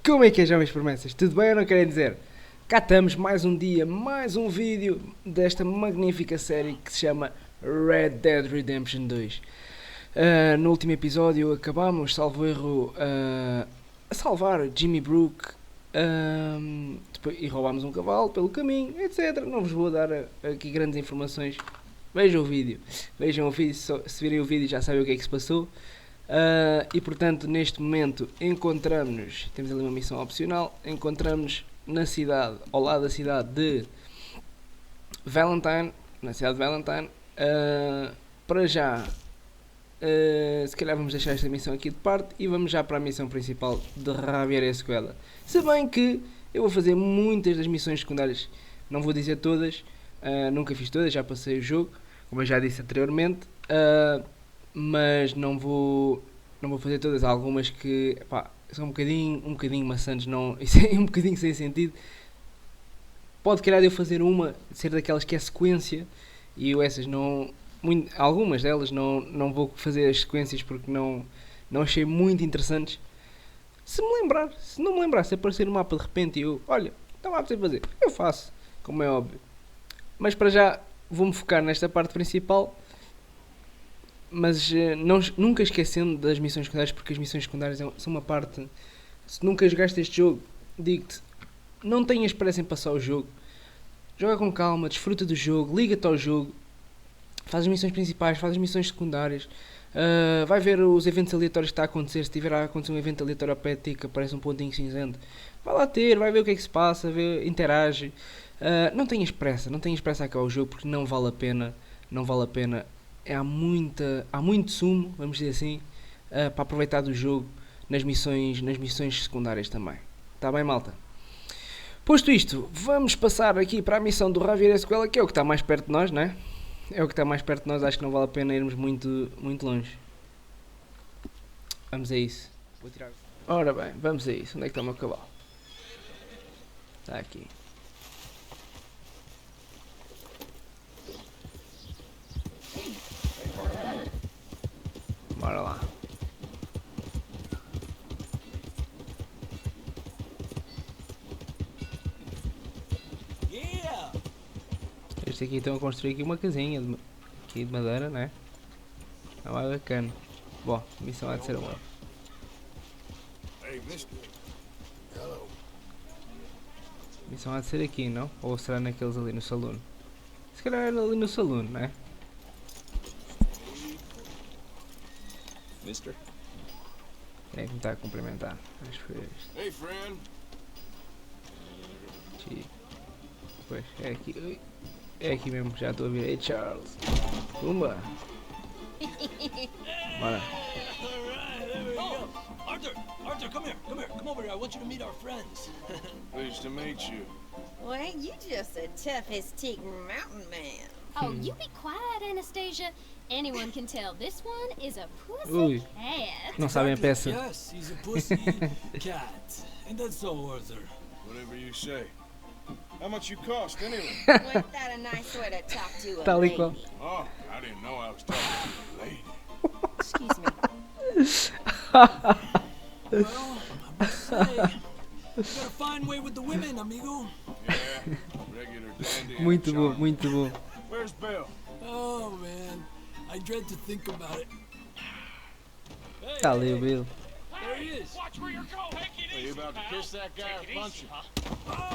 Como é que é, jovens promessas? Tudo bem ou não querem dizer? Cá estamos, mais um dia, mais um vídeo desta magnífica série que se chama Red Dead Redemption 2. No último episódio acabámos, salvo erro, a salvar Jimmy Brook e roubámos um cavalo pelo caminho, etc. Não vos vou dar aqui grandes informações. Vejam o vídeo, se virem o vídeo já sabem o que é que se passou. E portanto neste momento encontramos-nos, temos ali uma missão opcional, encontramos-nos na cidade, ao lado da cidade de Valentine, para já, se calhar vamos deixar esta missão aqui de parte e vamos já para a missão principal de Javier Escuela. Se bem que eu vou fazer muitas das missões secundárias, não vou dizer todas, nunca fiz todas, já passei o jogo, como eu já disse anteriormente, mas não vou fazer todas. Há algumas que são um bocadinho maçantes, não, isso é um bocadinho sem sentido. Pode calhar de eu fazer uma, ser daquelas que é sequência, e eu essas algumas delas não vou fazer as sequências porque não achei muito interessantes. Se não me lembrar, se aparecer no mapa de repente e eu, olha, estava a poder fazer, eu faço, como é óbvio. Mas para já vou-me focar nesta parte principal, mas nunca esquecendo das missões secundárias, porque as missões secundárias são uma parte. Se nunca jogaste este jogo, digo-te, não tenhas pressa em passar o jogo, joga com calma, desfruta do jogo, liga-te ao jogo, faz as missões principais, faz as missões secundárias, vai ver os eventos aleatórios que está a acontecer. Se tiver a acontecer um evento aleatório ao pé de ti que aparece um pontinho cinzento, vai lá vai ver o que é que se passa, interage. Não tenhas pressa a acabar o jogo, porque não vale a pena. Há muito sumo, vamos dizer assim, para aproveitar do jogo nas missões secundárias também. Está bem, malta? Posto isto, vamos passar aqui para a missão do Javier Escuela, que é o que está mais perto de nós, não é? É o que está mais perto de nós, acho que não vale a pena irmos muito longe. Vamos a isso. Vou tirar. Ora bem, vamos a isso. Onde é que está o meu cavalo? Está aqui. Bora lá. Este aqui estão a construir aqui uma casinha de madeira, né? É mais bacana. Bom, a missão há de ser uma. A missão há de ser aqui, não? Ou será naqueles ali no Saloon? Se calhar era ali no Saloon, né? Mister? Quem é que me está a cumprimentar? Acho que foi este. Hey, friend. Pois, é aqui. É aqui mesmo, já estou a ver. Hey, Charles. Pumba. Bora. Oh, Arthur, come over here. I want you to meet our friends. Pleased to meet you. Well, ain't you just a tough hysteric mountain man? Oh, you be quiet, Anastasia. Anyone can tell this one is a pussy Ui. cat. Não sabem a peça. Yes, he's a pussy cat. Ain't that so, Arthur? Whatever you say. How much you cost, anyway? Wasn't that a nice way to talk to a Tal e lady? qual. Oh, I didn't know I was talking to a lady. Excuse me. Well, I must say, you got a fine way with the women, amigo. Yeah, regular dandy. and Muito bom, charming. muito bom. Where's Bill? Oh, man. I dread to think about it. Hey, Está ali o Bill. there he is. Are you about to kiss that guy or punch him?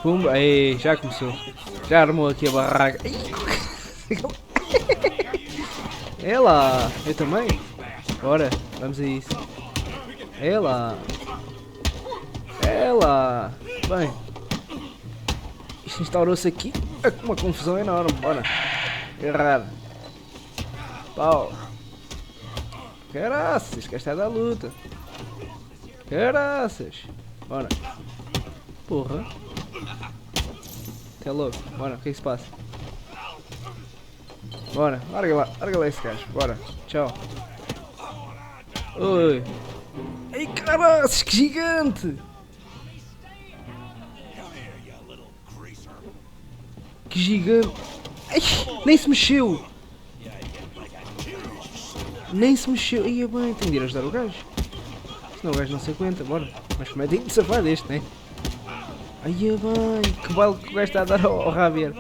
Pumba. Ei, já começou. Já armou aqui a barraca. É lá, eu também. Bora, vamos a isso. É lá. Bem, isto instaurou-se aqui uma confusão enorme. Bora. Errado. Pau. Caraças, que esta é da luta. Caraças. Bora. Porra. Até logo. Bora, o que é que se passa? Bora, larga lá esse gajo. Bora, tchau. Oi. Ei, caraças, que gigante. Que gigante. Ai, nem se mexeu. Ia bem, tenho de ir ajudar o gajo. Senão o gajo não se aguenta, bora. Mas como é digno de safar deste, né? Ai, bem, que baile que o gajo está a dar ao Javier.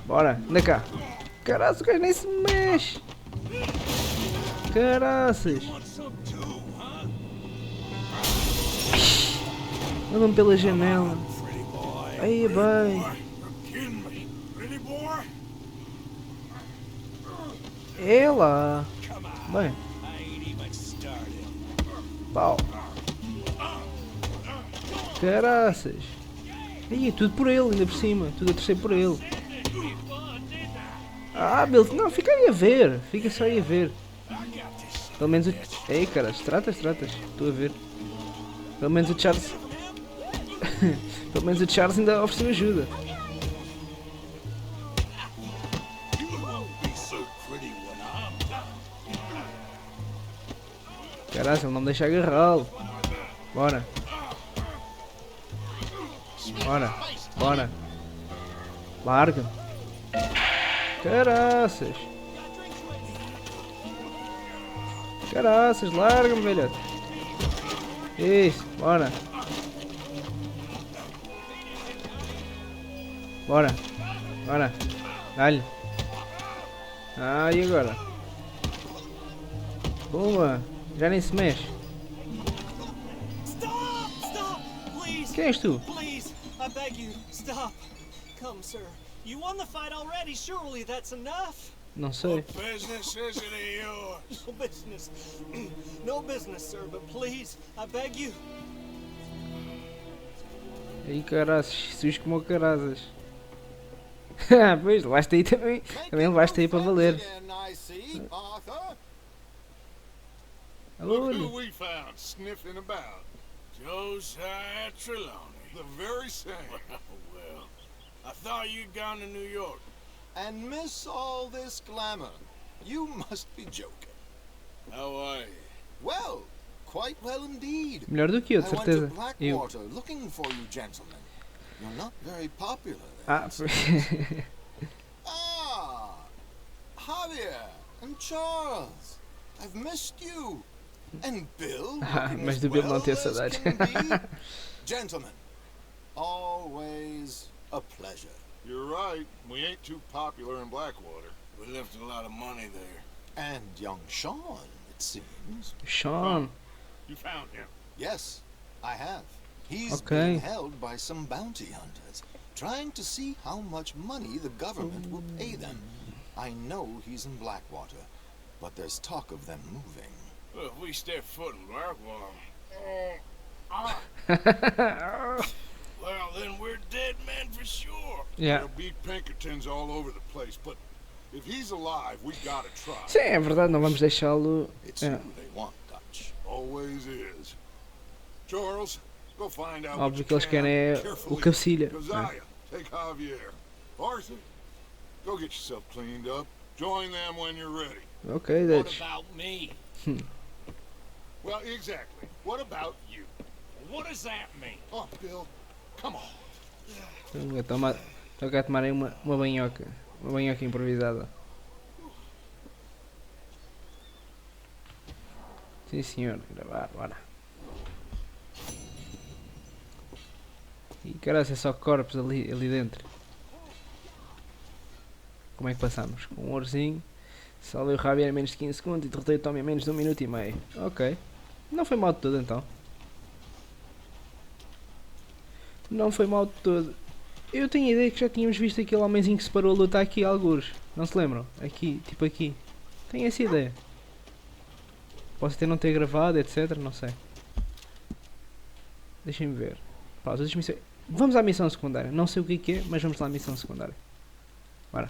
Bora, anda cá. Caraças, o gajo nem se mexe. Caraças. Andam pela janela. Ai, bem. É lá. Bem. Pau. Caraças. Aí, tudo por ele, ainda por cima. Tudo a torcer por ele. Ah, Bill, não, fica aí a ver. Fica só aí a ver. Pelo menos o... Ei, cara, tratas. Estou a ver. Pelo menos o Charles... Pelo menos o Charles ainda ofereceu ajuda. Caralho, ele não me deixa agarrá-lo. Bora. Bora. Larga-me. Caraças, larga-me, velhote. Isso, bora. Dá-lhe. Ah, e agora? Puma, já nem se mexe. Stop! Please! Quem és tu? Please, I beg you, stop. Come, sir. You won the fight already. Surely that's enough. Não sei. Business isn't it yours? No business. No business, sir, but please, I beg you. Aí, caraças, Jesus como caraças. Pois, levaste aí também. Também levaste aí para valer. Alô, Look olha. who we found sniffing about. Josiah Trelawney. The very same. Well, I thought you'd gone to New York. And miss all this glamour. You must be joking. How are you? Well, quite well indeed. Melhor do que eu, de I went certeza. to Eu. Blackwater looking for you gentlemen. You're not very popular there. Ah, Ah, Javier and Charles. I've missed you. And Bill. looking mas as do Bill não well ter as saudades. can be. Gentlemen, always a pleasure. You're right. We ain't too popular in Blackwater. We left a lot of money there. And young Sean, it seems. Sean. You found him. Yes, I have. He's Okay. being held by some bounty hunters, trying to see how much money the government will pay them. I know he's in Blackwater, but there's talk of them moving. Well, if we step foot in Blackwater... well, then we're dead men for sure. Yeah. There'll be Pinkertons all over the place, but if he's alive, we gotta try. Sim, é verdade, não vamos deixá-lo. It's É. who they want, Dutch. Always is. Charles, go find out what Óbvio you que eles can querem é o carefully. cabecilha. Josiah, take Javier. Arthur, go get yourself cleaned up. Join them when you're ready. Ok, What Dutch. about me? Well, exactly. What about you? What does that mean? Oh, Bill, come on. Estou cá a tomar aí uma banhoca. Uma banhoca improvisada. Sim, senhor. Gravar, bora. E caralho, é só corpos ali dentro. Como é que passamos? Com um ursinho. Salvei o Javier em menos de 15 segundos e derrotei o Tommy em menos de 1 minuto e meio. Ok. Não foi mal de todo então. Não foi mal de todo. Eu tenho a ideia que já tínhamos visto aquele homenzinho que se parou a lutar aqui algures. Não se lembram? Aqui, tipo aqui. Tenho essa ideia. Posso até não ter gravado, etc. Não sei. Deixem-me ver. Pá, as outras missões... Vamos à missão secundária. Não sei o que é, mas vamos lá à missão secundária. Bora.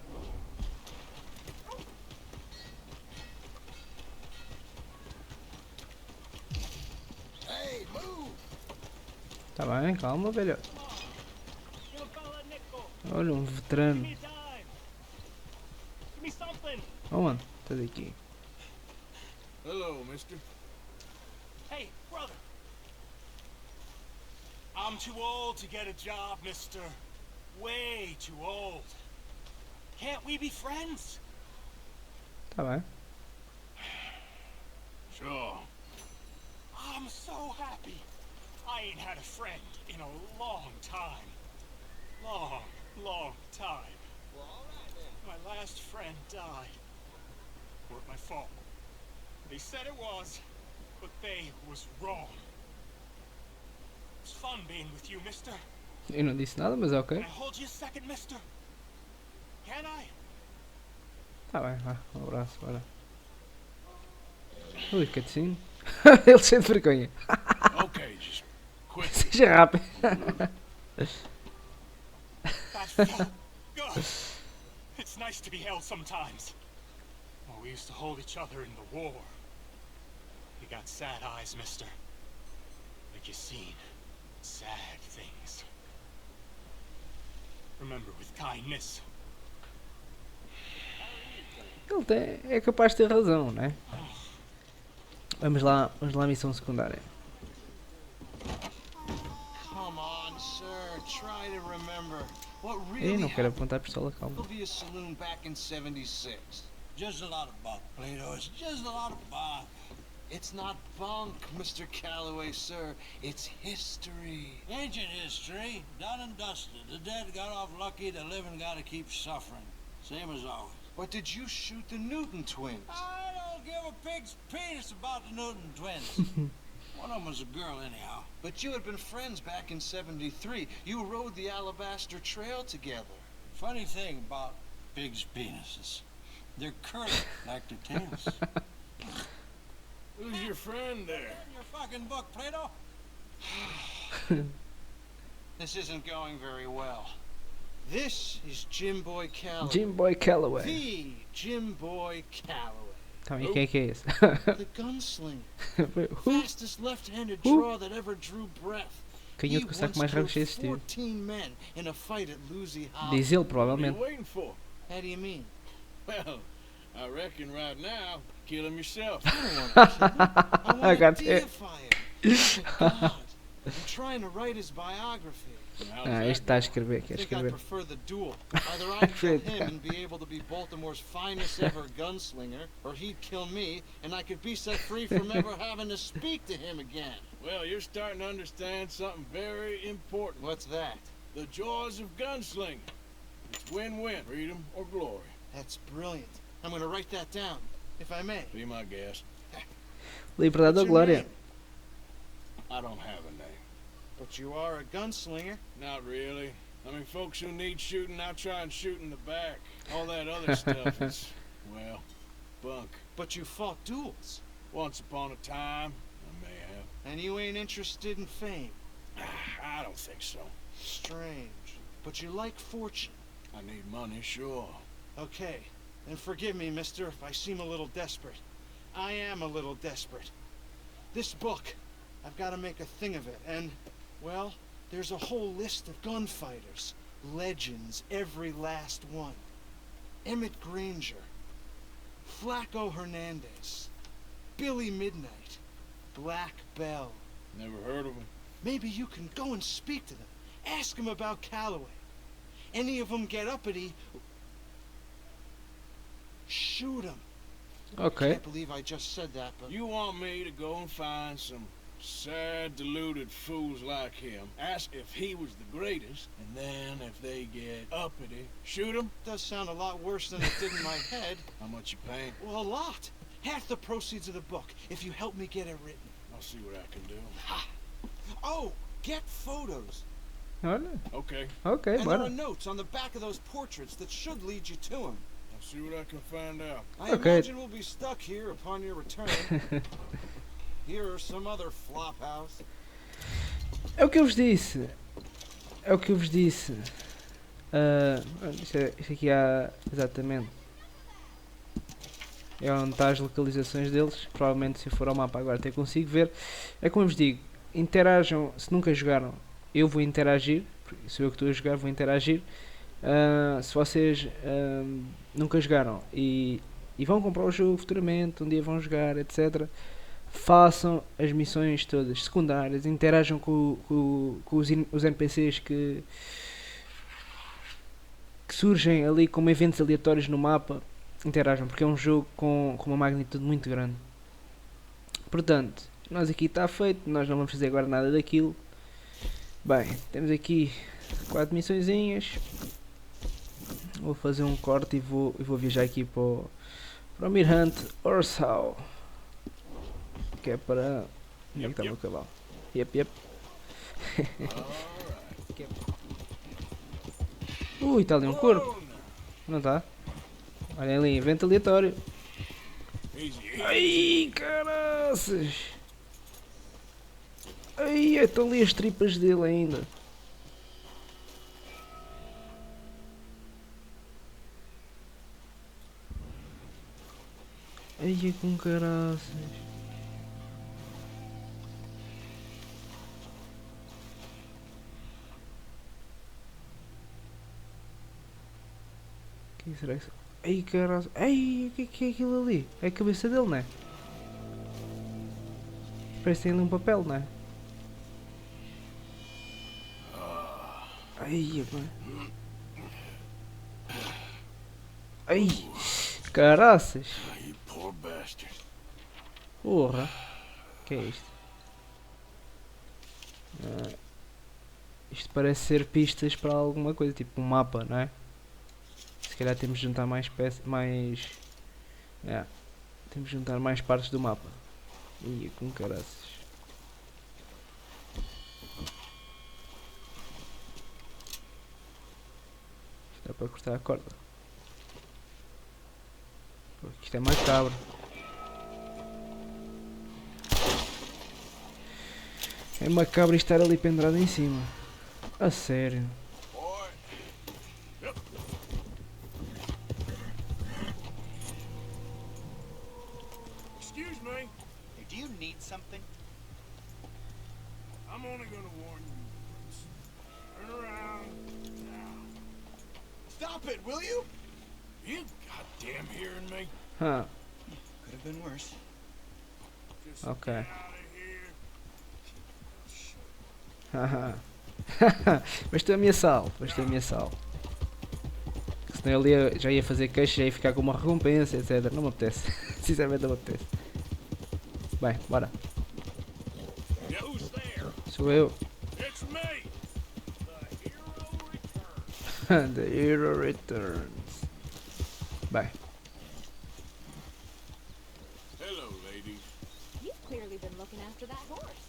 Hey, move! Tá bem, calma, velho. Olha, um veterano. Oh, mano, estás aqui. Hello, mister. Hey, brother. I'm too old to get a job, mister. Way too old. Can't we be friends? Tá bem. was so happy. I ain't had a friend in a long time. Long time. Well, all right then. My last friend died. Weren't my fault. They said it was, but they was wrong. It's fun being with you, mister. Eu não disse nada, mas é ok. Can I hold you a second, mister? Can I? Tá bem, vá. Um abraço, bora. Ui, cutscene. Ele cheio de vergonha. Okay, just quick. Seja rápido. That's so good. It's nice to be held sometimes. Oh, we used to hold each other in the war. You got sad eyes, mister. Like you seen sad things. Remember with kindness. Ele é capaz de ter razão, né? Vamos lá à missão secundária. Come on, sir. Try to remember what Eu really não quero happened apontar a pistola, calma. to the Saloon back in '76. Just a lot of bunk, Plato. It's just a lot of bunk. It's not bunk, Mr. Calloway, sir. It's history. Ancient history, done and dusted. The dead got off lucky, the living gotta keep suffering. Same as always. But did you shoot the Newton twins? I don't give a pig's penis about the Newton twins. One of them was a girl, anyhow. But you had been friends back in '73. You rode the Alabaster Trail together. Funny thing about pigs' penises. They're curly like their tails. Who's your friend there? Your fucking book, Plato. This isn't going very well. This is Jim Boy Calloway. Jim Boy Calloway. The Jim Boy Calloway. Calma aí, quem é que é esse? The gunslinger. Who? Fastest left-handed Who? draw that ever drew breath. Canhoto com o saco mais raro que já existiu. 14 men in a fight at Lucy Hollow. Diz ele, What are you provavelmente. waiting for? How do you mean? Well, I reckon right now, kill him yourself. I don't want to kill him. I want to got it. deify him. God, I'm trying to write his biography. How's Ah, that este está a going? escrever, I quer think I escrever. prefer the duel. Either I'd kill him and be able to be Baltimore's finest ever gunslinger, or he'd kill me and I could be set free from ever having to speak to him again. Well, you're starting to understand something very important. What's that? The joys of gunslinging. It's win-win, freedom or glory. That's brilliant. I'm going to write that down, if I may. Be my guest. Liberdade ou What's your glória? name? I don't have a name. But you are a gunslinger. Not really. I mean, folks who need shooting, I'll try and shoot in the back. All that other stuff is, well, bunk. But you fought duels. Once upon a time, I may have. And you ain't interested in fame. I don't think so. Strange. But you like fortune. I need money, sure. Okay. And forgive me, mister, if I seem a little desperate. I am a little desperate. This book, I've got to make a thing of it, and, well, there's a whole list of gunfighters. Legends, every last one. Emmett Granger. Flaco Hernandez. Billy Midnight. Black Bell. Never heard of him. Maybe you can go and speak to them. Ask them about Calloway. Any of them get uppity, shoot them. Ok. Can't believe I just said that, but You want me to go and find some sad, deluded fools like him, ask if he was the greatest, and then if they get uppity, shoot him? it does sound a lot worse than it did in my head. How much you paying? Well, a lot. Half the proceeds of the book, if you help me get it written. I'll see what I can do. Oh, get photos. Olha, Okay, ok, And there bora. are notes on the back of those portraits that should lead you to him. I'll see what I can find out. I Okay. imagine we'll be stuck here upon your return. Here or some other flop house. É o que eu vos disse. É o que eu vos disse. Isto aqui há. Exatamente. É onde está as localizações deles. Provavelmente, se eu for ao mapa agora, até consigo ver. É como eu vos digo: interajam. Se nunca jogaram, eu vou interagir. Porque sou eu que estou a jogar, vou interagir. Se vocês nunca jogaram e vão comprar o jogo futuramente, um dia vão jogar, etc. Façam as missões todas secundárias, interajam com os NPCs que surgem ali como eventos aleatórios no mapa. Interajam, porque é um jogo com uma magnitude muito grande. Portanto, Nós aqui está feito, nós não vamos fazer agora nada daquilo. Bem, temos aqui 4 missõezinhas. Vou fazer um corte e vou viajar aqui para o Mirante Urso. Que é para... Onde é que está o meu cavalo? Yep. Ui, está ali um corpo. Não está? Olha ali, evento aleatório. Ai, caraças. Ai, estão ali as tripas dele ainda. Ai, é com caraças. O que será isso? Ai, caraças. Ai, o que é aquilo ali? É a cabeça dele, não é? Parece que tem ali um papel, não é? Ai, ai, caraças. Porra. O que é isto? Isto parece ser pistas para alguma coisa, tipo um mapa, não é? Se calhar temos de juntar mais peças, temos de juntar mais partes do mapa. Ih, com caraças. Dá para cortar a corda. Porque isto é macabro. É macabro estar ali pendurado em cima. A sério. Excuse me. Do you need something? I'm only gonna warn you once. Turn around now. Stop it, will you? You goddamn hearing me? Huh. Could have been worse. Just Okay. get out of here. Haha. Vais ter ameaçá-lo. Senão ele já ia fazer queixa, já ia ficar com uma recompensa, etc. Não me apetece. Sinceramente não me apetece. Bem, bora. Who's there? Sou eu. It's me. The hero returns. The Hero Returns. Bem. Hello, ladies. You've clearly been looking after that horse.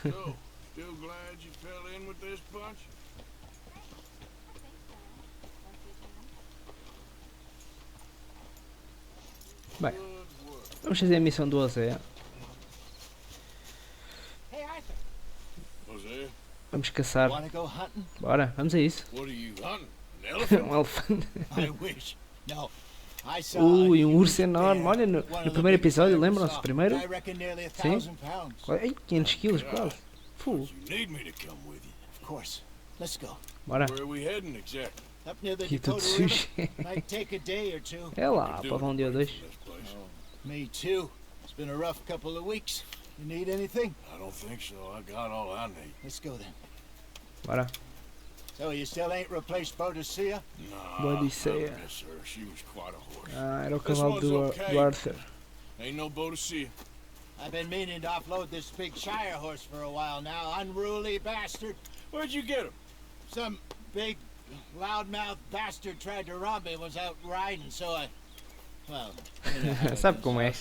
So, still glad you fell in with this bunch? Bem. Good work. Vamos fazer a missão do José. Hey, Arthur, Jose, Vamos caçar. Want to go hunting? Bora, vamos a isso. what are you hunting? An elephant? Um elefante. I wish. No. I saw Ui, a um huge urso enorme. bear, Olha, no one of the primeiro big episódio, bears lembram-se? saw. Primeiro? I reckon nearly a Sim. 1,000 pounds. Ai, 500 quilos quase. Fu. You need me to come with you. Of course. Let's go. Bora. Where are we heading exactly? Up near the Aqui tudo Dakota River. sushi. Might take a day or two. É lá, Could do para um with dia ou a dois. break from this place. Me too. It's been a rough couple of weeks. You need anything? I don't think so. I got all I need. Let's go then. Bora. So you still ain't replaced Bodicea? Nah, Bodicea. I miss her. She was quite a horse. Ah, era o This cavalo one's do okay. Arthur. Ain't no boat to see. I've been meaning to offload this big Shire horse for a while now. Unruly bastard. Where'd you get him? Some big, loudmouth bastard tried to rob me when I was out riding, so I... Well, you know how it Sabe is. como é?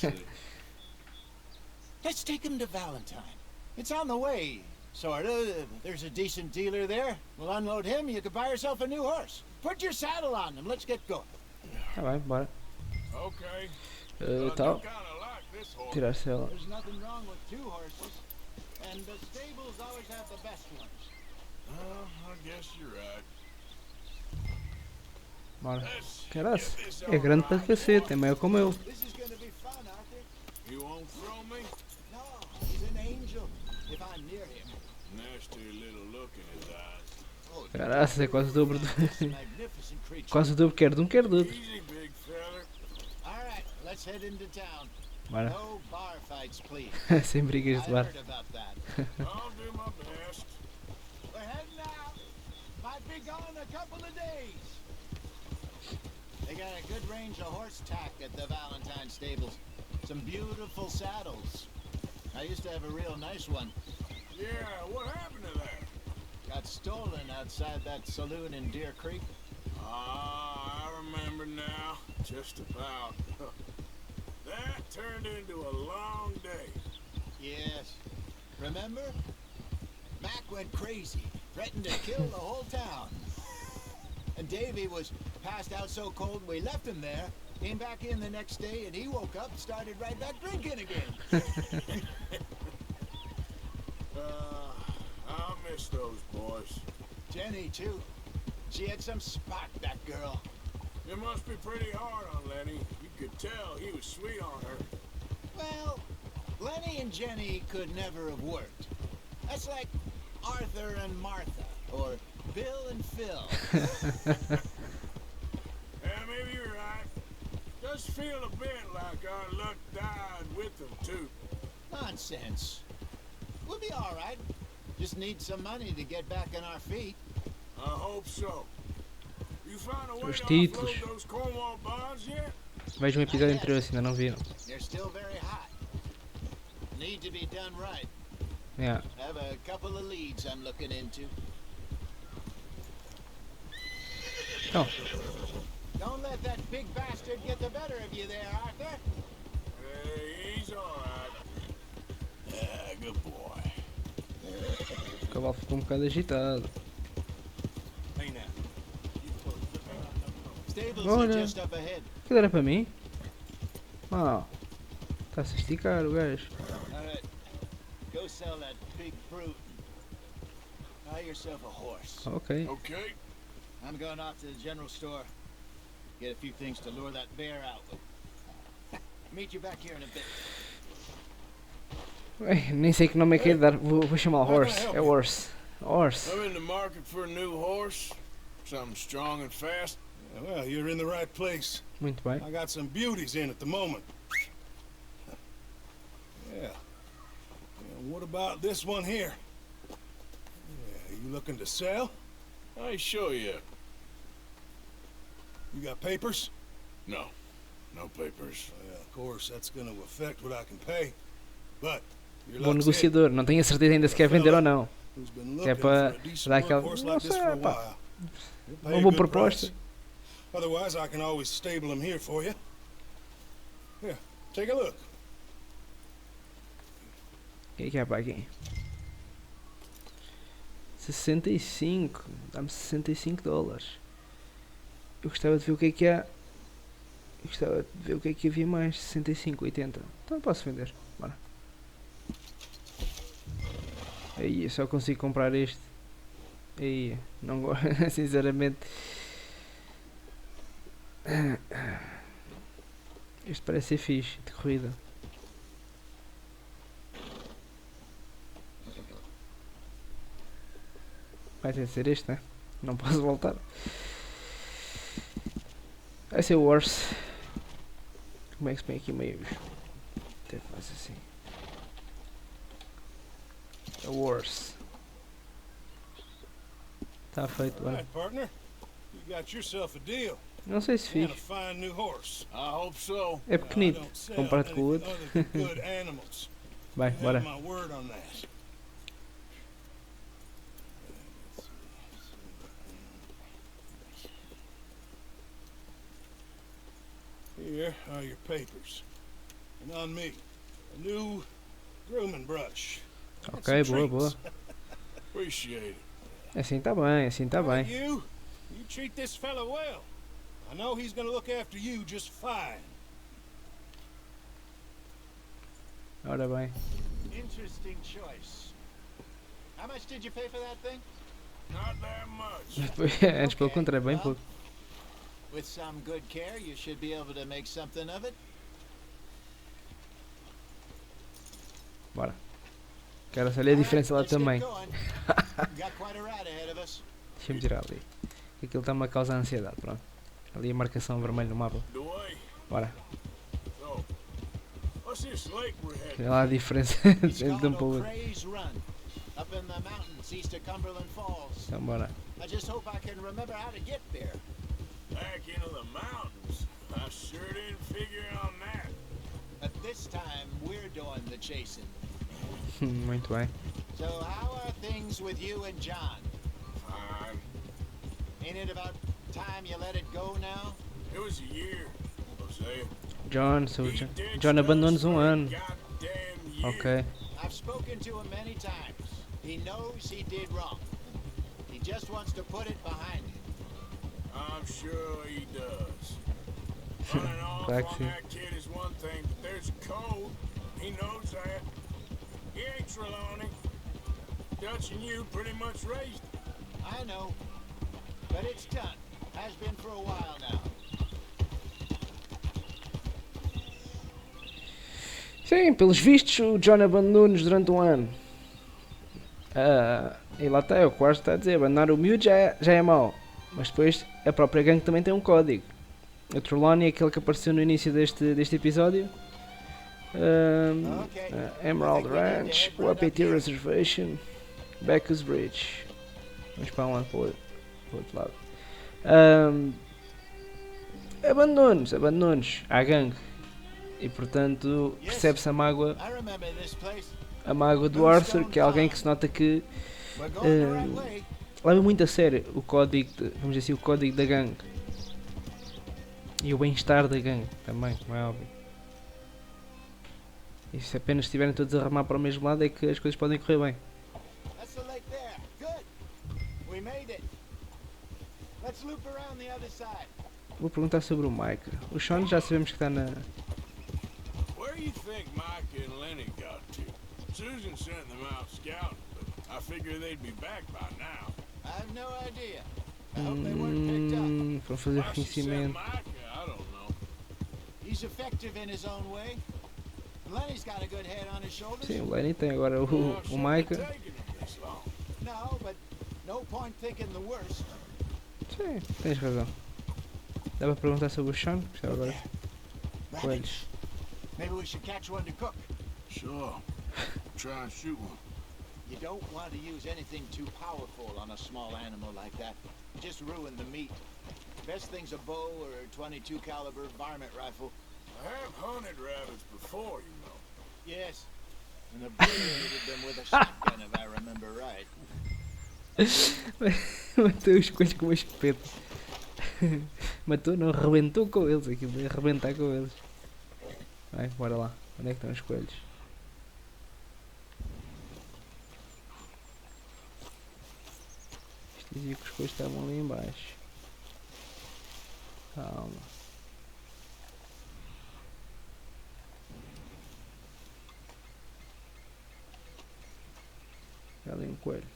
Let's take him to Valentine. It's on the way, sorta. There's a decent dealer there. We'll unload him, you can buy yourself a new horse. Put your saddle on him, let's get going. Tá bem, bora. Okay. Tal. Kinda like this horse. Tirar-se ela. There's nothing wrong with two horses, and the stables always have the best ones. I guess you're right. Bora. Let's Caraca, get this é grande over para with. cacete, é maior como eu. This is gonna be fun, Arthur. You won't throw me? No, he's an angel. If I'm near him. Nasty little look in his eyes. Caraca, é quase o dobro do... Magnificent creature. Quase o dobro quer de um, quer do outro. Easy, big fella. All right, let's head into town. Bora. No bar fights, please. Sem brigas I de bar. heard about that. I'll do my best. We're heading out. Might be gone a couple of days. They got a good range of horse tack at the Valentine stables. Some beautiful saddles. I used to have a real nice one. Yeah, what happened to that? Got stolen outside that saloon in Deer Creek. Ah, I remember now. Just about. That turned into a long day. Yes. Remember? Mac went crazy, threatened to kill the whole town. And Davy was passed out so cold we left him there. Came back in the next day and he woke up and started right back drinking again. I'll miss those boys. Jenny, too. She had some spot, that girl. It must be pretty hard on Lenny. You could tell he was sweet on her. Well, Lenny and Jenny could never have worked. That's like Arthur and Martha, or Bill and Phil. Yeah, maybe you're right. Does feel a bit like our luck died with them, too. Nonsense. We'll be all right. Just need some money to get back on our feet. I hope so. You found a way Os to títulos. offload those Cornwall bonds yet? Vejam um episódio anterior se ainda não viram. They're still very hot. Need to be done right. Yeah. Have a couple of leads I'm looking into. Oh, Don't let that big bastard get the better of you there, Arthur. Hey, he's all right. Yeah, good boy. o cavalo ficou um bocado agitado. Hey now. Stables Olha. are just up ahead. Aquilo era para mim? Ah, está-se a esticar o gajo. All right. Go sell that big brute. Buy yourself a horse. Ok. Okay. I'm going off to the general store. Get a few things to lure that bear out with. Meet you back here in a bit. Ué, nem sei que nome é que é de dar. Vou chamar Horse. É Horse. Horse. I'm in the market for a new horse. Something strong and fast. Well, you're in the right place. Muito bem. I got some beauties in at the moment. Yeah. What about this one here? Yeah, you looking to sell? I ain't sure yet. You got papers? No. No papers. Well, of course, that's going to affect what I can pay. But you're Bom luck's in. negociador. Não tenho a certeza ainda se quer vender ou não. Who's been Que é looking para for a decent dar aquela. horse Não like this sei, for a pá. while. You'll pay Uma a boa good proposta. price. Otherwise, I can always stable them here for you. Here, take a look. O que é para aqui? 65. Dá-me 65 dólares. Eu gostava de ver o que é. Eu gostava de ver o que é que havia mais. 65, 80. Então posso vender. Bora. Aí, eu só consigo comprar este. Aí, não gosto. Sinceramente. Este parece ser fixe. De corrida. Vai ter de ser este, né? Não posso voltar. Vai ser o Urso. Como é que se põe aqui meio? Até faz assim. É o Urso. Está feito, All bora. right, partner. You got yourself a deal. Não sei se And a fiz. fine new horse. I hope so. É I pequenito. don't sell Comparado com o anything outro. other than good animals. Vai, You have bora. my word on that. Here are your papers. And on me, a new grooming brush. And Ok, some boa, treats. boa. Appreciate it. Assim está bem, assim está All right, bem. you treat this fella well. I know he's gonna look after you just fine. Ora bem. Interesting choice. How much did you pay for that thing? Not that much. Antes pelo contrário, bem well, pouco. With some good care, you should be able to make something of it. Bora. Quero saber a diferença lá Let's get também. going. Got quite a ride ahead of us. Deixa-me tirar ali. Aquilo está-me a causar ansiedade, pronto. Ali a marcação vermelha no mapa. The way. Bora. So, what's this lake we're heading? Olha lá a diferença It's de um called para o outro. O'Crea's Run, up in the mountains east of Cumberland Falls. Então bora. I just hope I can remember how to get there. Back into the mountains. I sure didn't figure on that. But this time, we're doing the chasing. Muito bem. So how are things with you and John? Fine. Ain't it about time you let it go now? It was a year, Jose. John, He ditched John abandonou-nos us um for a ano. goddamn year. Ok. I've spoken to him many times. He knows he did wrong. He just wants to put it behind him. I'm sure he does. Running off Claro on que sim. that kid is one thing, but there's a code. He knows that. He ain't Trelawney. Dutch and you pretty much raised him. I know. But it's done. Has been for a while now. Sim, pelos vistos o John abandonou-nos durante um ano. E lá está, o quarto está a dizer, abandonar o miúdo já é mau. Mas depois a própria gangue também tem um código. A Trelawney é aquele que apareceu no início deste episódio. Emerald Ranch, o APT Reservation, Becca's Bridge. Vamos para lá, para o outro lado. Abandonou-nos à gangue. E portanto percebe-se a mágoa do Arthur, que é alguém que se nota que leva muito a sério o código, vamos dizer assim, o código da gangue. E o bem-estar da gangue também, como é óbvio. E se apenas estiverem todos a remar para o mesmo lado é que as coisas podem correr bem. Vou perguntar sobre o Mike. O Sean já sabemos que está na... Where do you think Micah and Lenny got to? Susan sent them out scouting, but I figure they'd be back by now. I have no idea. I hope they weren't picked up. Para fazer Why she sent reconhecimento. Micah, I don't know. He's effective in his own way. Lenny's got a good head on his shoulders. Sim, o Lenny tem agora o Micah. Taking them this long. No, but no point thinking the worst. Sim, tens razão. Dá para perguntar sobre o Sean? Gostava agora. Coelhos. Maybe we should catch one to cook. Sure. Try and shoot one. You don't want to use anything too powerful on a small animal like that. Just ruin the meat. Best thing's a bow or a .22 caliber varmint rifle. I have hunted rabbits before, you know. Yes, and obliterated them with a shotgun if I remember right. Matou os coelhos com uma escopeta. Matou, não, arrebentou com eles. Aquilo ia arrebentar com eles. Vai, bora lá. Onde é que estão os coelhos? Isto dizia que os coelhos estavam ali em baixo. Calma. Olha ali um coelho.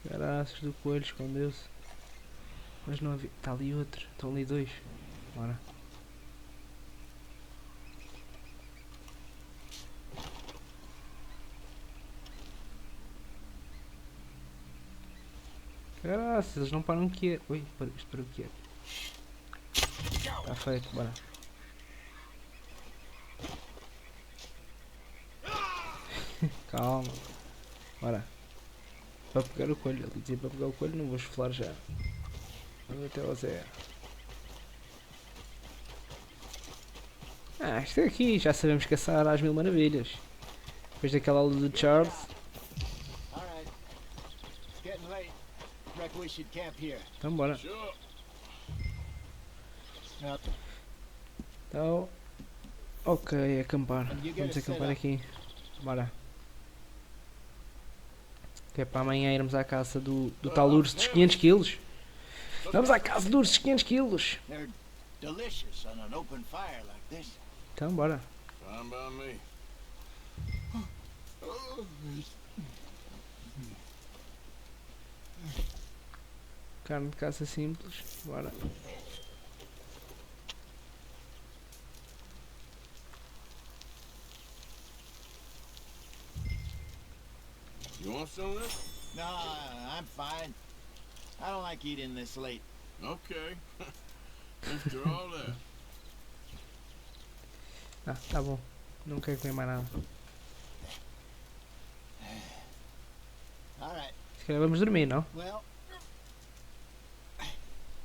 Caraças do coelho, escondeu-se. Mas não havia. Está ali outro. Estão ali dois. Bora. Caraças, eles não param quieto. Ui, isto parou quieto. Está feito, bora. Calma. Bora. Para pegar o coelho. Ele dizia para pegar o coelho, não vou esfolar já. Vamos até ao Zé. Isto é aqui. Já sabemos caçar às mil maravilhas. Depois daquela aula do Charles. Então bora. Então, ok, acampar. Vamos acampar aqui. Bora. Que é para amanhã irmos à caça do tal urso dos 500 kg. Vamos à caça do urso dos 500 kg. Então bora. Carne de caça simples. Bora. You want some of this? No, I'm fine. I don't like eating this late. Okay. After all that. Tá bom. Não quero comer mais nada. All right. Se calhar vamos dormir, não? Well,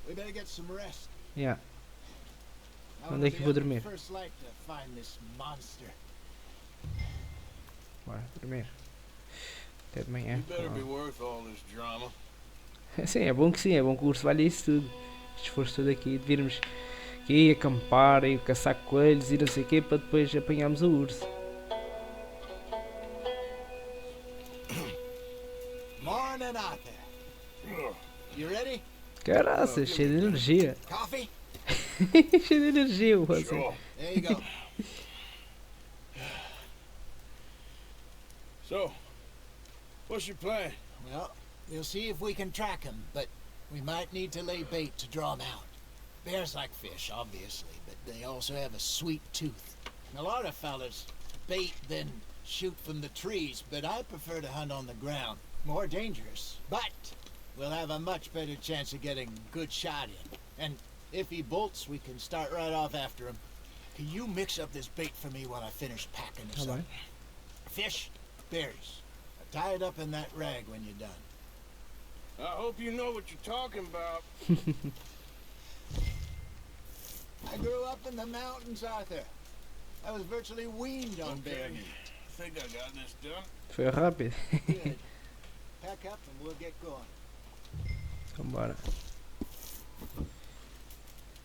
we We better get some rest. Yeah. I Onde é que eu vou wanna be dormir? up at first light to find this monster. Bora, dormir. Até de manhã. You better be worth all this drama. Sim, é bom que o urso vale isso tudo. Este esforço todo aqui de virmos aqui acampar e caçar coelhos e não sei o quê para depois apanharmos o urso. Morning out there. You ready? Caraças, cheio de energia. Coffee? Cheio de energia, o você. Sure. There you go. So, what's your plan? Well, we'll see if we can track him, but we might need to lay bait to draw him out. Bears like fish, obviously, but they also have a sweet tooth. A lot of fellas bait then shoot from the trees, but I prefer to hunt on the ground. More dangerous, but we'll have a much better chance of getting a good shot in. And if he bolts, we can start right off after him. Can you mix up this bait for me while I finish packing this up? Fish, berries. Tie it up in that rag when you're done. I hope you know what you're talking about. I grew up in the mountains, Arthur. I was virtually weaned on bear meat. I think I got this done. Foi rápido. Good. Pack up and we'll get going. Vambora.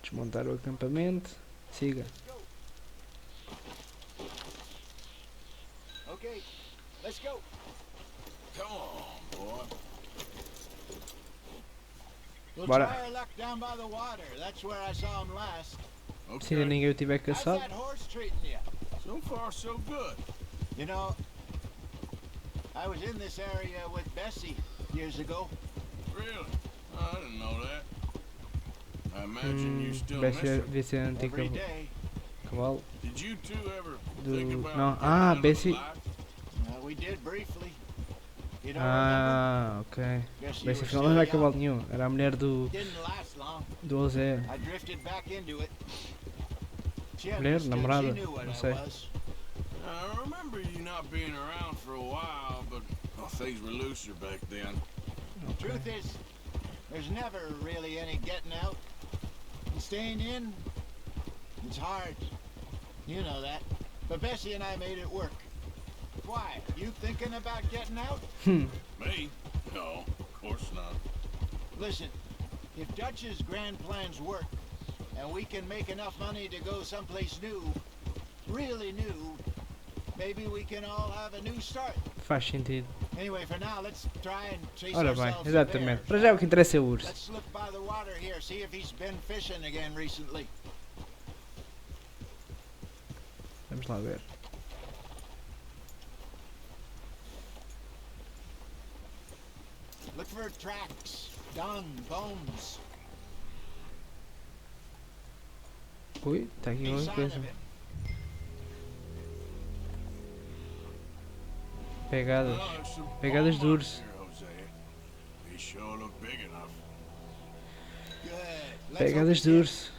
Desmontar o acampamento. Siga. Okay, let's go. Come on, boy. We'll Bora. try our luck down by the water. That's where I saw him last. Se ainda ninguém o tiver How's caçado. that horse treating you? So far, so good. You know, I was in this area with Bessie years ago. Really? I didn't know that. I imagine you still miss her. Bessie é antigo Every day. cavalo. Did you two ever think Do... about Não. getting Ah, out of Bessie. life? We did briefly. You don't remember? Ok. Guess you Bessie were afinal não era still cavalo young. nenhum. Era a mulher do Didn't last long. José. I drifted back into it. She Mulher, understood. namorada, She knew what não I sei. was. I remember you not being around for a while, but things were looser back then. Truth is, there's never really any getting out. And staying in, it's hard. You know that. But Bessie and I made it work. Why? You thinking about getting out? Me? No, of course not. Listen, if Dutch's grand plans work, and we can make enough money to go someplace new, really new, maybe we can all have a new start. Faz sentido. Anyway, for now, let's try and chase Ora bem, ourselves a exatamente. bear. Para já o que interessa é o urso. Let's look by the water here, see if he's been fishing again recently. Vamos lá ver. Look for tracks, dung, bones. Ui, está aqui Any alguma sign coisa. of him. Pegadas. Oh, there's some Pegadas de ball urso. marks here, Jose. They sure look big enough. Good. Let's Pegadas hope de it's him. urso.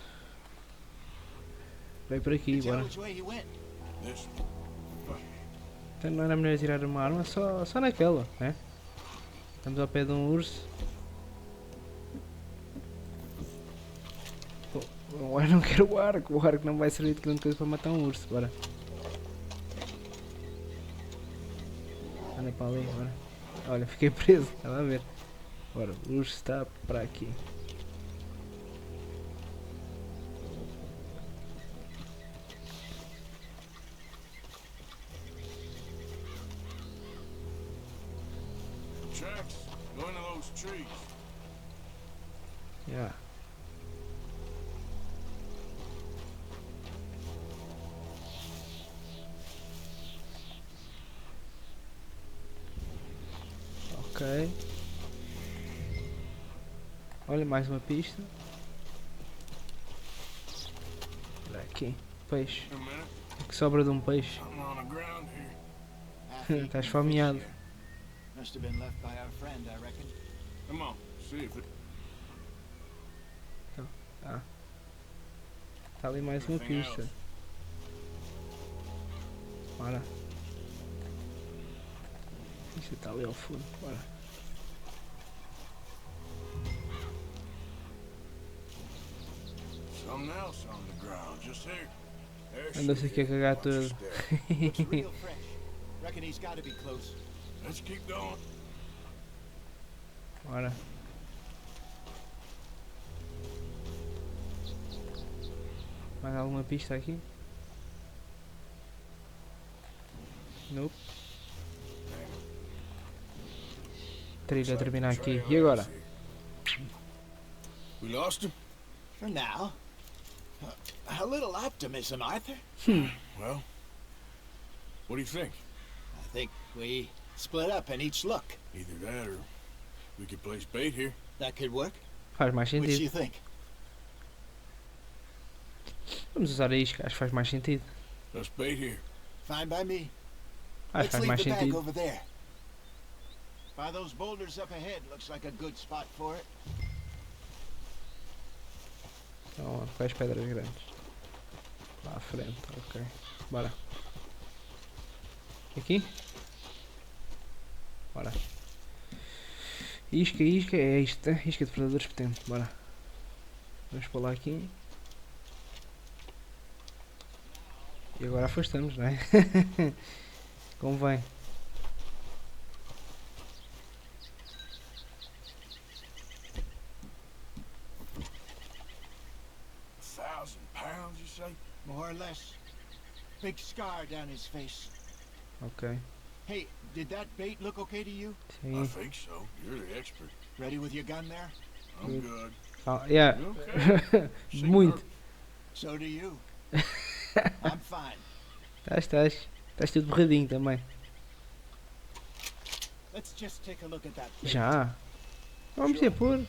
Vem por aqui, Tell bora. which way he went. This Então não era melhor tirar uma arma só naquela, né? Estamos ao pé de um urso. Eu não quero o arco não vai servir de grande coisa para matar um urso, bora. Anda para ali, bora. Olha, fiquei preso, estava a ver. Bora, o urso está para aqui. tracks go into those trees. Yeah. Ok. Olha, mais uma pista. Olha aqui, peixe. A minute. O que sobra de um peixe? Something on the ground here. Half-eaten Estás fish fameado. here. Must have been left by our friend, I reckon. Come on, see if it. Está ali mais uma Everything pista. else. Bora. Isto está ali ao fundo. Bora. Something else on the ground, just here. There Anda-se aqui a cagar tudo. Looks real fresh. Reckon he's got to be close. Let's keep going. Ora. Mais alguma pista aqui? Nope. Trilha a terminar aqui. E agora? We lost him? For now. A little optimism, Arthur. Well, what do you think? I think we split up and each look. Either that or we could place bait here. That could work. Faz mais Which do sentido. you think? Vamos usar a isca, acho que faz mais sentido. Let's bait here. Fine by me. Acho que Let's faz leave mais the bag sentido. over there. By those boulders up ahead, looks like a good spot for it. Então, com as pedras grandes. Lá à frente, ok. Bora. Aqui? Bora. Isca, isca, é isto, é? Isca de predadores potente, bora. Vamos pôr lá aqui. E agora afastamos, não é? Convém. £1,000, you say? More or less. Big scar down his face. Ok. Hey, did that bait look okay to you? I Sim. think so. You're the expert. Ready with your gun there? I'm good. Ah, yeah. You okay? Seem Muito. nervous. So do you. I'm fine. Estás tudo borradinho também. Let's just take a look at that bait. Já. Vamos ter pôr.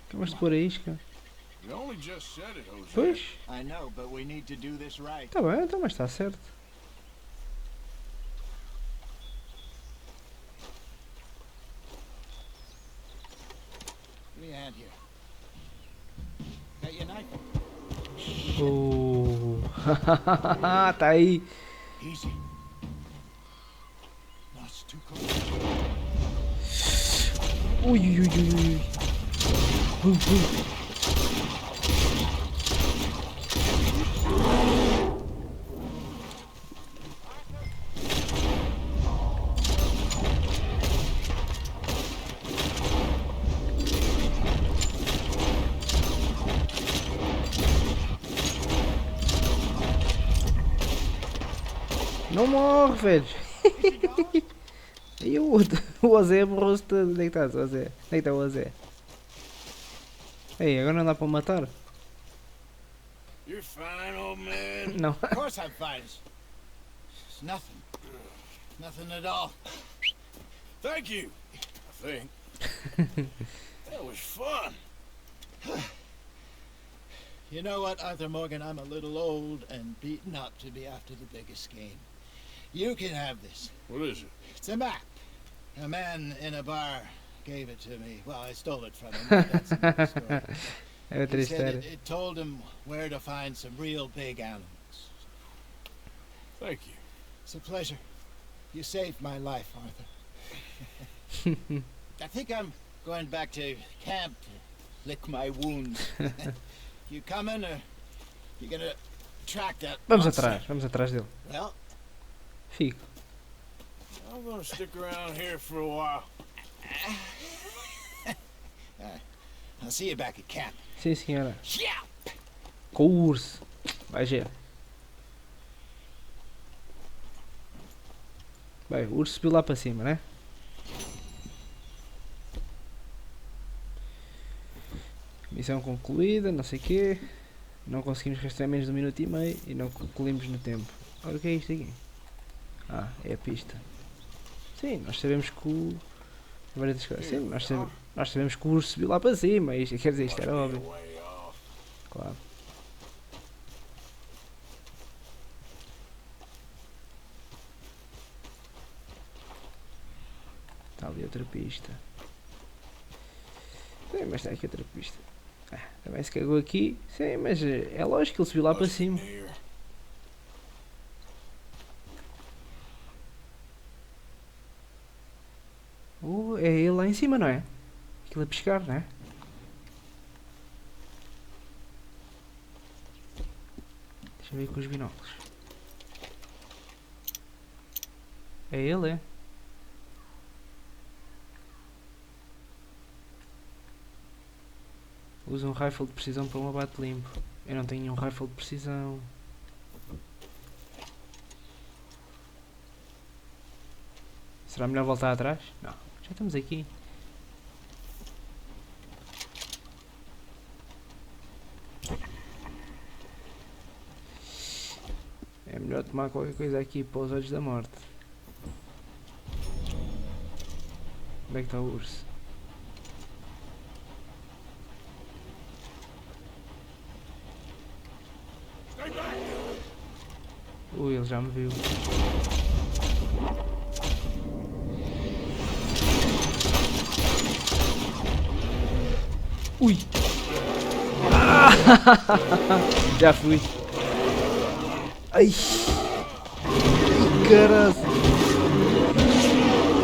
Acabas de pôr a isca. You only just said it, Jose. Pois. I know, but we need to do this right. Tá bem, então, mas está certo. Give me a hand here. Got your knife? Tá aí. Easy. Not too close. Ui, ui, ui, ui. Não morre, velho. E o outro? O Ozé borrou-se todo. Onde é que estás, Ozé? Onde é que está o Ozé? Ei, agora não dá para matar? You're fine, old man. Não. Of course I'm fine. It's nothing. Nothing at all. Thank you. I think. That was fun. You know what, Arthur Morgan? I'm a little old and beaten up to be after the biggest game. You can have this. What is it? It's a map. A man in a bar gave it to me. Well, I stole it from him. But that's another story. É outra He said história. it told him where to find some real big animals. Thank you. It's a pleasure. You saved my life, Arthur. I think I'm going back to camp to lick my wounds. You coming, or you gonna track that Vamos monster? vamos atrás dele. Well, Fico. I'm gonna stick around here for a while. I'll see you back at camp. Sim, senhora. Yeah. Com o urso. Vai ver. Bem, o urso subiu lá para cima, né? Missão concluída, não sei o quê. Não conseguimos rastrear menos de 1 minuto e meio e não concluímos no tempo. Olha o que é isto aqui. Ah, é a pista. Sim, nós sabemos que o... Sim, nós sabemos que o urso subiu lá para cima. Isto, quer dizer, isto era óbvio. Claro. Está ali outra pista. Sim, mas está aqui outra pista. Ah, também se cagou aqui. Sim, mas é lógico que ele subiu lá para cima. É ele lá em cima, não é? Aquilo a pescar, não é? Deixa eu ver com os binóculos. É ele, é? Usa um rifle de precisão para um abate limpo. Eu não tenho nenhum rifle de precisão. Será melhor voltar atrás? Não, já estamos aqui. É melhor tomar qualquer coisa aqui para os olhos da morte. Onde é que está o urso? Ui, ele já me viu. Ui! Ah! Já fui. Ai! Ai, caralho!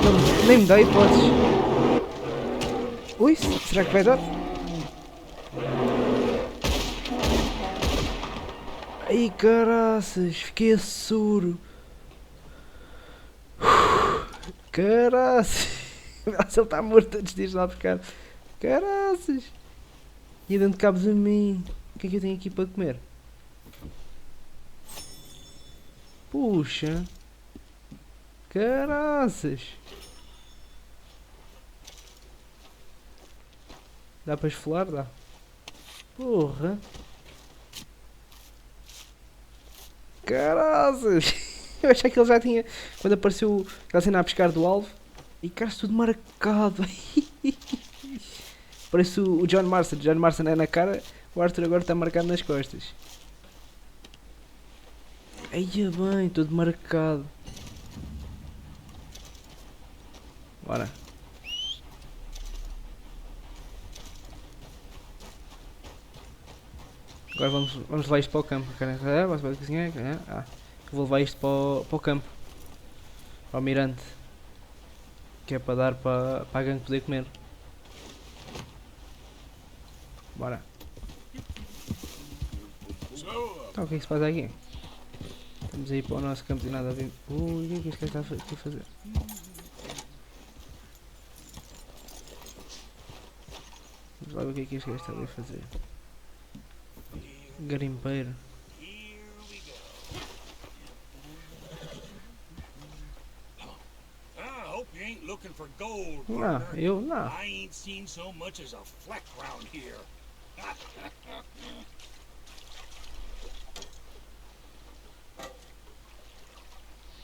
Não, nem me dá hipóteses. Ui, será que vai dar? Ai, caraças, fiquei a soro. Caraças! Ele está morto antes de ir lá buscar. Caraças! E dando cabos a mim. O que é que eu tenho aqui para comer? Puxa! Caraças! Dá para esfolar? Dá. Porra! Caraças! Eu achei que ele já tinha. Quando apareceu aquela cena a pescar do alvo. E cara, tudo marcado. Parece o John Marston. John Marston é na cara. O Arthur agora está marcado nas costas. Eia bem, todo marcado. Bora. Agora vamos levar isto para o campo. Vou levar isto para o campo. Para o mirante. Que é para dar para a gangue poder comer. Bora. Então o que é que se passa aqui? Estamos aí para o nosso campo e nada a ver. Ui, o que é que este gajo está aqui a fazer? Vamos lá ver o que é que este gajo está ali a fazer. Garimpeiro. Não, eu não.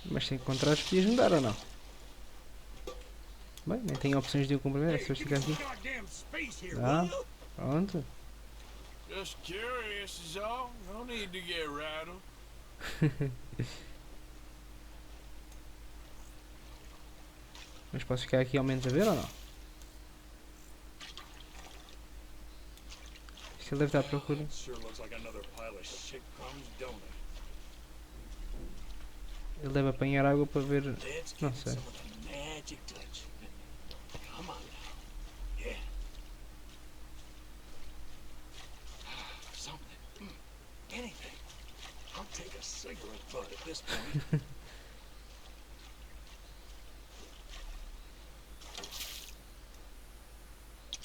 Mas se encontrares, podias mudar ou não? Bem, nem tenho opções de o comprar, é só esticar aqui. Ah, pronto. Just curious is all. No need to get rattled. Mas posso ficar aqui ao menos a ver ou não? Isto ele deve estar à procura. Ele deve apanhar água para ver. Não sei.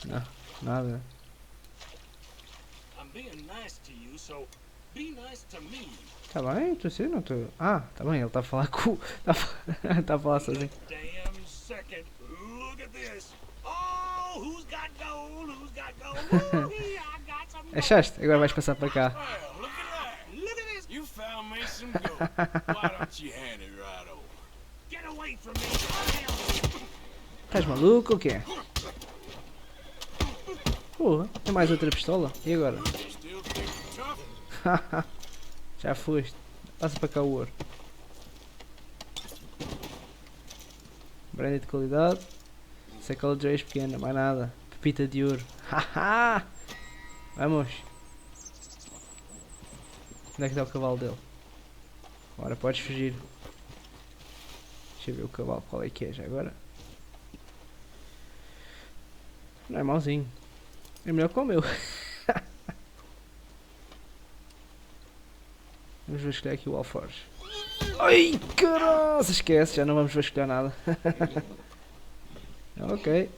Não, nada. Tá bem, estou a ser, não estou. Ah, tá bem, ele está a falar com. Está a falar sozinho. Achaste? Agora vais passar para cá. Estás maluco ou quê? Porra, tem mais outra pistola? E agora? Já foste. Passa para cá o ouro. Brandy de qualidade. Sacola de reis pequena, mais nada. Pepita de ouro. Haha! Vamos! Onde é que está o cavalo dele? Ora, podes fugir. Deixa eu ver o cavalo, qual é que é já agora. Não é mauzinho. É melhor que o meu. Vamos vasculhar aqui o alforje. Ai, caralho! Esquece, já não vamos vasculhar nada. Ok.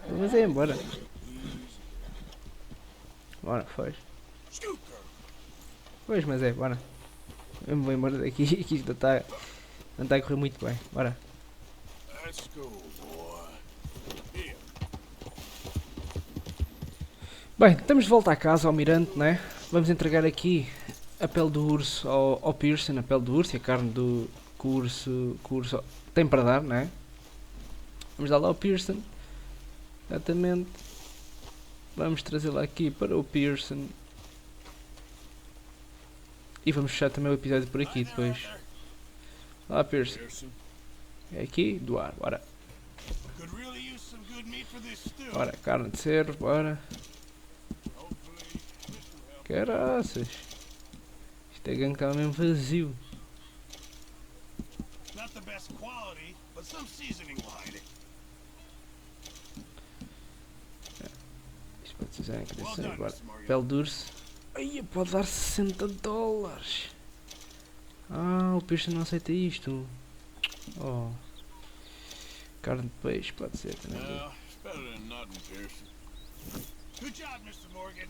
Vamos aí embora. Bora, foi. Pois, mas é, bora. Eu me vou embora daqui, que isto não está a correr muito bem. Bora. Bem, estamos de volta à casa, ao mirante, né? Vamos entregar aqui a pele do urso ao Pearson, a pele do urso e a carne que o urso tem para dar, né? Vamos dar lá ao Pearson. Exatamente. Vamos trazê-la aqui para o Pearson. E vamos fechar também o episódio por aqui depois. Lá, Pearson. É aqui, doar, bora. Bora, carne de cervo, bora. Caraças. Isto é gangue que estava mesmo vazio. Isto pode ser já interessante, bora. Pele de urso. Ai, pode dar $60. Ah, o peixe não aceita isto. Oh. Carne de peixe, pode ser também. Good job, Mr. Morgan.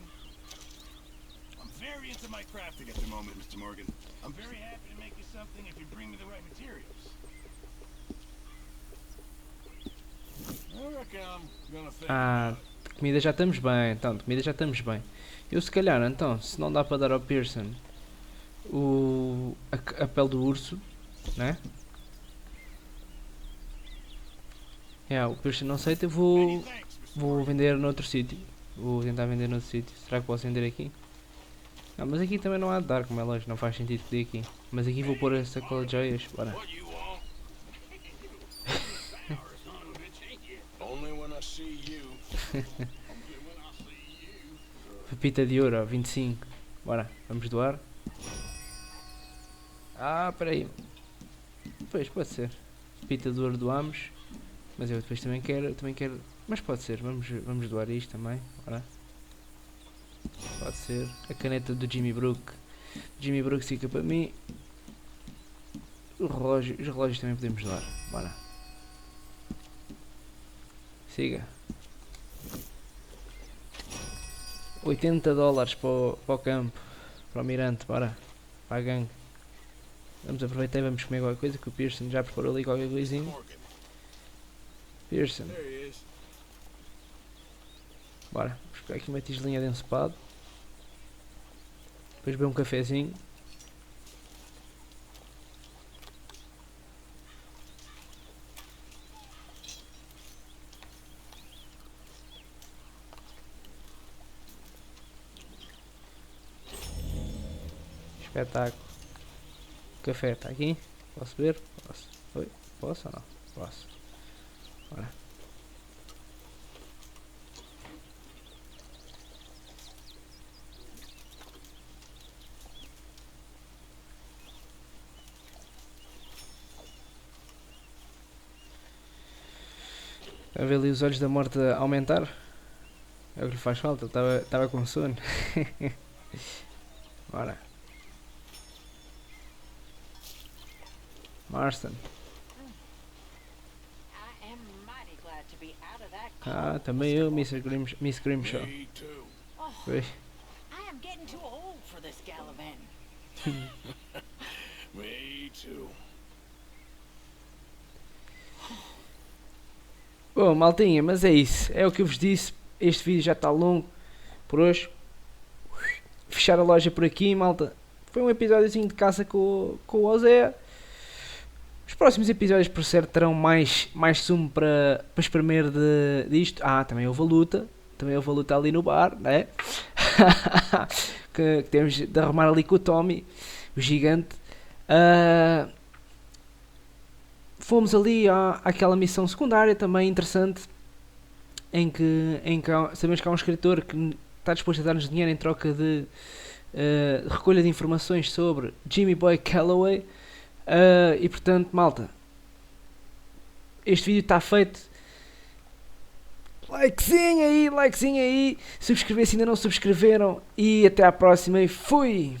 I'm very into my crafting at the moment, Mr. Morgan. I'm very happy to make you something if you bring me the right materials. I reckon I'm gonna think de comida já estamos bem, então, de comida já estamos bem. Eu se calhar, então, se não dá para dar ao Pearson a pele do urso, né? O Pearson não aceita, eu vou vender noutro sítio. Vou tentar vender noutro sítio. Será que posso vender aqui? Não, mas aqui também não há de dar, como é lógico, não faz sentido pedir aqui. Mas aqui vou pôr a sacola de joias, bora. Pepita de ouro, 25. Bora, vamos doar. Ah, peraí. Pois, pode ser. Pepita de ouro doamos. Mas eu depois também quero. Mas pode ser, vamos doar isto também. Bora. Pode ser. A caneta do Jimmy Brook. Jimmy Brook fica para mim. Os relógios também podemos doar. Bora. Siga. $80 para o campo. Para o mirante, bora. Para a gangue. Vamos aproveitar e vamos comer qualquer coisa que o Pearson já preparou ali qualquer coisinho. Pearson. Bora, vamos pegar aqui uma tigelinha de ensopado. Depois beber um cafezinho. Espetáculo. O café está aqui. Posso beber? Posso. Oi? Posso ou não? Posso. Bora. A ver ali os olhos da morte a aumentar. É o que lhe faz falta. Estava com sono. Bora. Marston. Ah, também eu, Miss Grimshaw. Oi. I am getting too old for this gallivant. Me too. Bom, maltinha, mas é isso. É o que eu vos disse. Este vídeo já está longo por hoje. Fechar a loja por aqui, malta. Foi um episódiozinho de caça com o Ozé. Os próximos episódios, por certo, terão mais sumo para espremer disto. Ah, também houve a luta. Também houve a luta ali no bar, né? que temos de arrumar ali com o Tommy, o gigante. Fomos ali àquela missão secundária também interessante. Em que sabemos que há um escritor que está disposto a dar-nos dinheiro em troca de recolha de informações sobre Jimmy Boy Calloway. E portanto, malta, este vídeo está feito. Likezinho aí, subscrever se ainda não subscreveram. E até à próxima e fui!